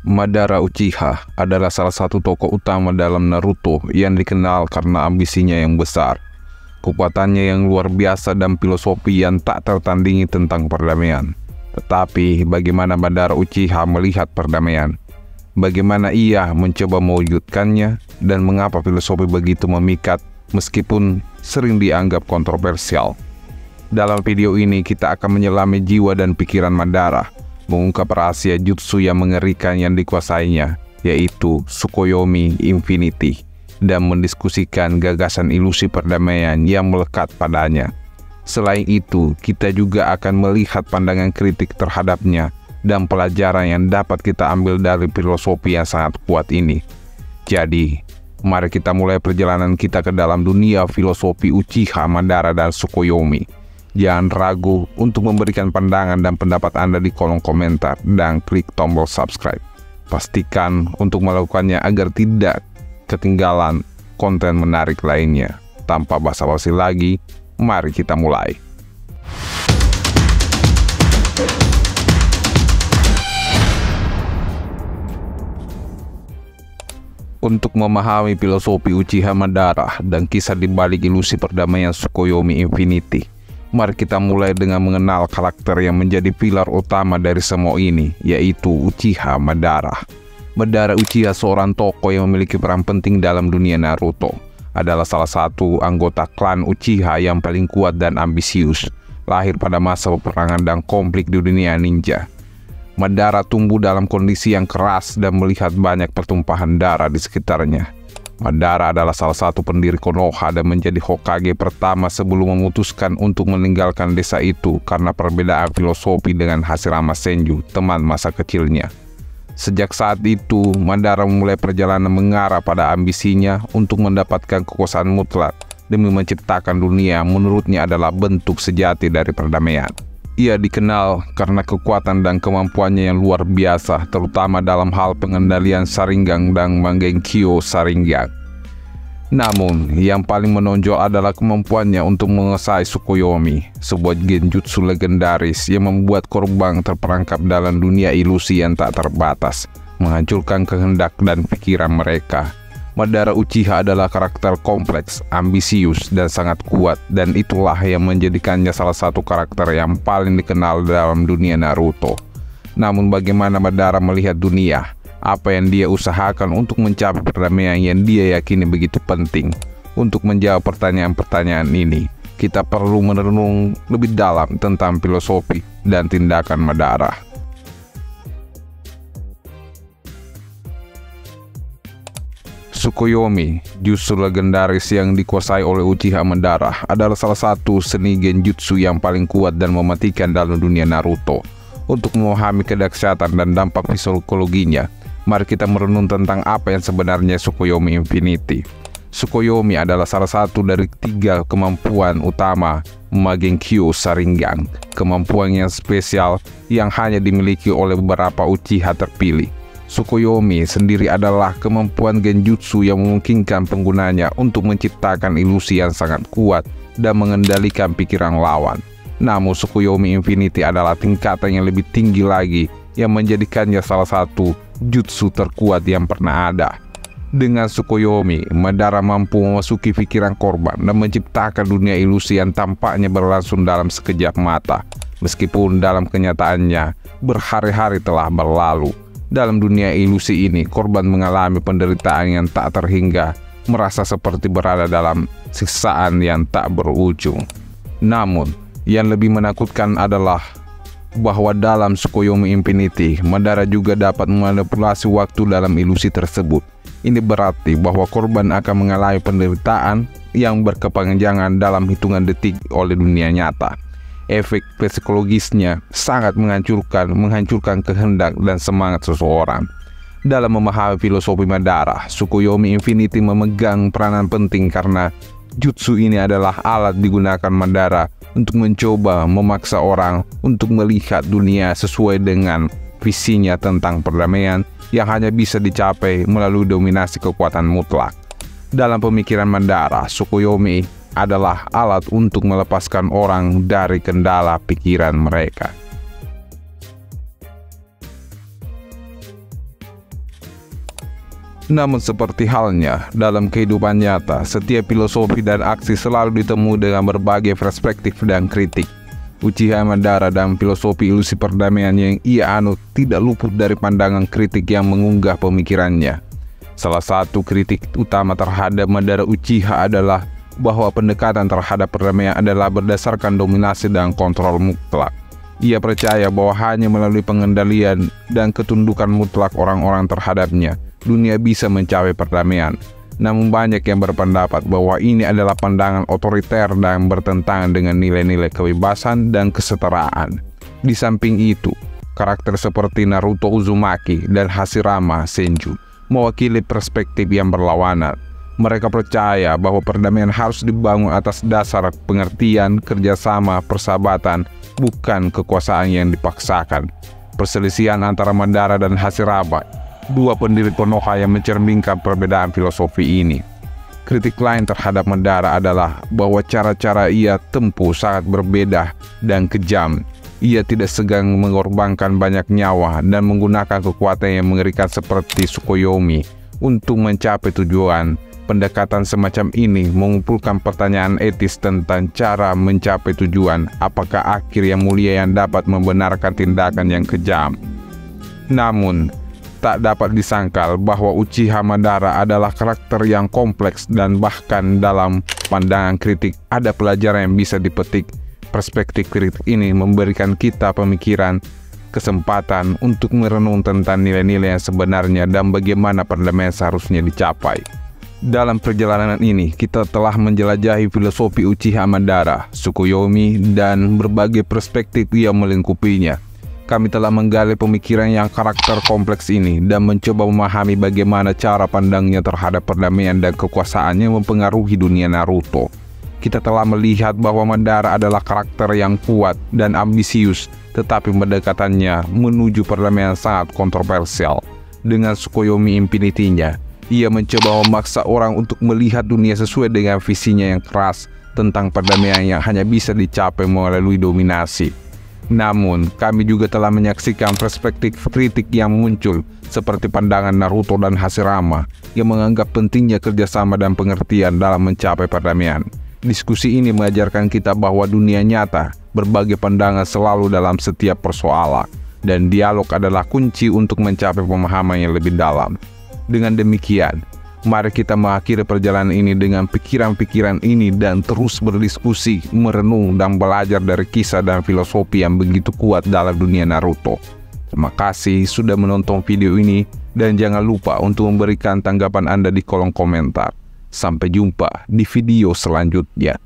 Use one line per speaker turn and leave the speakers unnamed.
Madara Uchiha adalah salah satu tokoh utama dalam Naruto yang dikenal karena ambisinya yang besar, kekuatannya yang luar biasa dan filosofi yang tak tertandingi tentang perdamaian. Tetapi bagaimana Madara Uchiha melihat perdamaian? Bagaimana ia mencoba mewujudkannya dan mengapa filosofi begitu memikat meskipun sering dianggap kontroversial? Dalam video ini kita akan menyelami jiwa dan pikiran Madara, mengungkap rahasia jutsu yang mengerikan yang dikuasainya, yaitu Tsukuyomi Infinity, dan mendiskusikan gagasan ilusi perdamaian yang melekat padanya. Selain itu, kita juga akan melihat pandangan kritik terhadapnya dan pelajaran yang dapat kita ambil dari filosofi yang sangat kuat ini. Jadi, mari kita mulai perjalanan kita ke dalam dunia filosofi Uchiha, Madara, dan Tsukuyomi. Jangan ragu untuk memberikan pandangan dan pendapat Anda di kolom komentar dan klik tombol subscribe. Pastikan untuk melakukannya agar tidak ketinggalan konten menarik lainnya. Tanpa basa-basi lagi, mari kita mulai. Untuk memahami filosofi Uchiha Madara dan kisah di balik ilusi perdamaian Tsukuyomi Infinity, mari kita mulai dengan mengenal karakter yang menjadi pilar utama dari semua ini, yaitu Uchiha Madara. Madara Uchiha, seorang tokoh yang memiliki peran penting dalam dunia Naruto, adalah salah satu anggota klan Uchiha yang paling kuat dan ambisius, lahir pada masa peperangan dan konflik di dunia ninja. Madara tumbuh dalam kondisi yang keras dan melihat banyak pertumpahan darah di sekitarnya. Madara adalah salah satu pendiri Konoha dan menjadi Hokage pertama sebelum memutuskan untuk meninggalkan desa itu karena perbedaan filosofi dengan Hashirama Senju, teman masa kecilnya. Sejak saat itu, Madara memulai perjalanan mengarah pada ambisinya untuk mendapatkan kekuasaan mutlak demi menciptakan dunia yang menurutnya adalah bentuk sejati dari perdamaian. Ia dikenal karena kekuatan dan kemampuannya yang luar biasa, terutama dalam hal pengendalian Sharingan dan Mangekyou Sharingan. Namun, yang paling menonjol adalah kemampuannya untuk menguasai Tsukuyomi, sebuah genjutsu legendaris yang membuat korban terperangkap dalam dunia ilusi yang tak terbatas, menghancurkan kehendak dan pikiran mereka. Madara Uchiha adalah karakter kompleks, ambisius, dan sangat kuat, dan itulah yang menjadikannya salah satu karakter yang paling dikenal dalam dunia Naruto. Namun bagaimana Madara melihat dunia? Apa yang dia usahakan untuk mencapai perdamaian yang dia yakini begitu penting? Untuk menjawab pertanyaan-pertanyaan ini, kita perlu merenung lebih dalam tentang filosofi dan tindakan Madara. Tsukuyomi, jutsu legendaris yang dikuasai oleh Uchiha Madara, adalah salah satu seni genjutsu yang paling kuat dan mematikan dalam dunia Naruto. Untuk memahami kedahsyatan dan dampak psikologinya, mari kita merenung tentang apa yang sebenarnya Tsukuyomi Infinity. Tsukuyomi adalah salah satu dari 3 kemampuan utama Mangekyou Sharingan, kemampuan yang spesial yang hanya dimiliki oleh beberapa Uchiha terpilih. Tsukuyomi sendiri adalah kemampuan genjutsu yang memungkinkan penggunanya untuk menciptakan ilusi yang sangat kuat dan mengendalikan pikiran lawan. Namun Tsukuyomi Infinity adalah tingkatan yang lebih tinggi lagi yang menjadikannya salah satu jutsu terkuat yang pernah ada. Dengan Tsukuyomi, Madara mampu memasuki pikiran korban dan menciptakan dunia ilusi yang tampaknya berlangsung dalam sekejap mata. Meskipun dalam kenyataannya berhari-hari telah berlalu. Dalam dunia ilusi ini, korban mengalami penderitaan yang tak terhingga, merasa seperti berada dalam siksaan yang tak berujung. Namun, yang lebih menakutkan adalah bahwa dalam Tsukuyomi Infinity, Madara juga dapat memanipulasi waktu dalam ilusi tersebut. Ini berarti bahwa korban akan mengalami penderitaan yang berkepanjangan dalam hitungan detik oleh dunia nyata. Efek psikologisnya sangat menghancurkan kehendak dan semangat seseorang. Dalam memahami filosofi Madara, Tsukuyomi Infinity memegang peranan penting karena jutsu ini adalah alat digunakan Madara untuk mencoba memaksa orang untuk melihat dunia sesuai dengan visinya tentang perdamaian yang hanya bisa dicapai melalui dominasi kekuatan mutlak. Dalam pemikiran Madara, Tsukuyomi adalah alat untuk melepaskan orang dari kendala pikiran mereka. Namun seperti halnya dalam kehidupan nyata, setiap filosofi dan aksi selalu ditemui dengan berbagai perspektif dan kritik. Uchiha Madara dan filosofi ilusi perdamaian yang ia anut tidak luput dari pandangan kritik yang mengunggah pemikirannya. Salah satu kritik utama terhadap Madara Uchiha adalah bahwa pendekatan terhadap perdamaian adalah berdasarkan dominasi dan kontrol mutlak. Ia percaya bahwa hanya melalui pengendalian dan ketundukan mutlak orang-orang terhadapnya, dunia bisa mencapai perdamaian. Namun banyak yang berpendapat bahwa ini adalah pandangan otoriter dan bertentangan dengan nilai-nilai kebebasan dan kesetaraan. Di samping itu, karakter seperti Naruto Uzumaki dan Hashirama Senju mewakili perspektif yang berlawanan. Mereka percaya bahwa perdamaian harus dibangun atas dasar pengertian, kerjasama, persahabatan, bukan kekuasaan yang dipaksakan. Perselisihan antara Madara dan Hashirama, dua pendiri Konoha yang mencerminkan perbedaan filosofi ini. Kritik lain terhadap Madara adalah bahwa cara-cara ia tempuh sangat berbeda dan kejam. Ia tidak segan mengorbankan banyak nyawa dan menggunakan kekuatan yang mengerikan seperti Tsukuyomi untuk mencapai tujuan. Pendekatan semacam ini mengumpulkan pertanyaan etis tentang cara mencapai tujuan, apakah akhir yang mulia yang dapat membenarkan tindakan yang kejam. Namun, tak dapat disangkal bahwa Uchiha Madara adalah karakter yang kompleks dan bahkan dalam pandangan kritik ada pelajaran yang bisa dipetik. Perspektif kritik ini memberikan kita pemikiran, kesempatan untuk merenung tentang nilai-nilai yang sebenarnya dan bagaimana perdamaian seharusnya dicapai. Dalam perjalanan ini, kita telah menjelajahi filosofi Uchiha Madara, Tsukuyomi, dan berbagai perspektif yang melingkupinya. Kami telah menggali pemikiran yang karakter kompleks ini dan mencoba memahami bagaimana cara pandangnya terhadap perdamaian dan kekuasaannya mempengaruhi dunia Naruto. Kita telah melihat bahwa Madara adalah karakter yang kuat dan ambisius, tetapi pendekatannya menuju perdamaian sangat kontroversial. Dengan Tsukuyomi Infinity-nya, ia mencoba memaksa orang untuk melihat dunia sesuai dengan visinya yang keras tentang perdamaian yang hanya bisa dicapai melalui dominasi. Namun, kami juga telah menyaksikan perspektif kritik yang muncul, seperti pandangan Naruto dan Hashirama, yang menganggap pentingnya kerjasama dan pengertian dalam mencapai perdamaian. Diskusi ini mengajarkan kita bahwa dunia nyata, berbagai pandangan selalu dalam setiap persoalan, dan dialog adalah kunci untuk mencapai pemahaman yang lebih dalam. Dengan demikian, mari kita mengakhiri perjalanan ini dengan pikiran-pikiran ini dan terus berdiskusi, merenung, dan belajar dari kisah dan filosofi yang begitu kuat dalam dunia Naruto. Terima kasih sudah menonton video ini dan jangan lupa untuk memberikan tanggapan Anda di kolom komentar. Sampai jumpa di video selanjutnya.